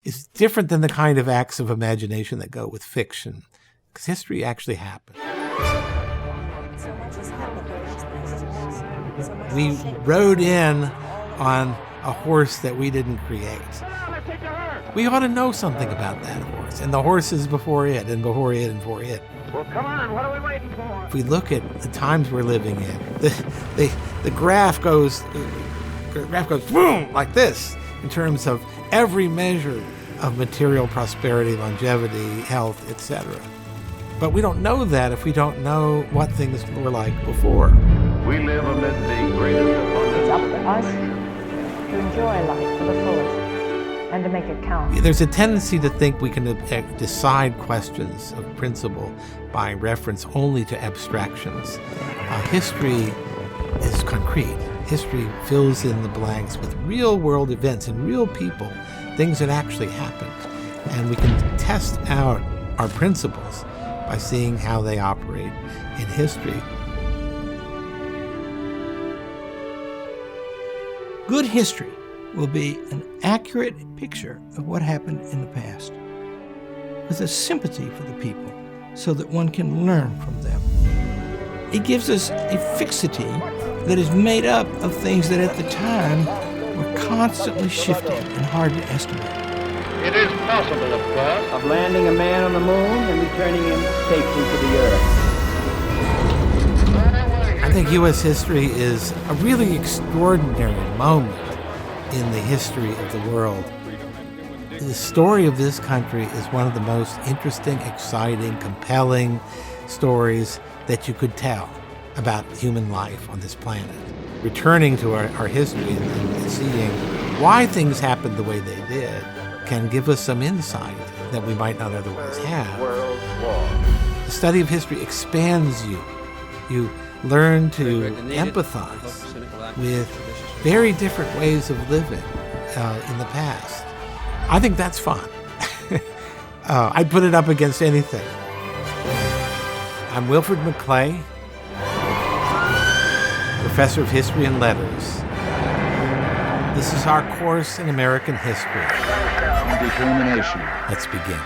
is different than the kind of acts of imagination that go with fiction, because history actually happened. So much has happened. So much We has shaped. rode in on a horse that we didn't create. We ought to know something about that horse, and the horses before it, and before it, and before it. Well, come on, what are we waiting for? If we look at the times we're living in, the graph goes boom, like this, in terms of every measure of material prosperity, longevity, health, etc. But we don't know that if we don't know what things were like before. We live amid the greatest abundance. It's up to us to enjoy life to the fullest and to make it count. There's a tendency to think we can decide questions of principle by reference only to abstractions. History is concrete. History fills in the blanks with real world events and real people, things that actually happened. And we can test out our principles by seeing how they operate in history. Good history will be an accurate picture of what happened in the past, with a sympathy for the people so that one can learn from them. It gives us a fixity that is made up of things that at the time were constantly shifting and hard to estimate. It is possible, of course, of landing a man on the moon and returning him safely to the earth. I think U.S. history is a really extraordinary moment in the history of the world. The story of this country is one of the most interesting, exciting, compelling stories that you could tell about human life on this planet. Returning to our history and seeing why things happened the way they did can give us some insight that we might not otherwise have. World War. The study of history expands you. You learn to empathize with very different ways of living in the past. I think that's fun. I'd put it up against anything. I'm Wilfred McClay, professor of history and letters. This is our course in American history. Determination. Let's begin.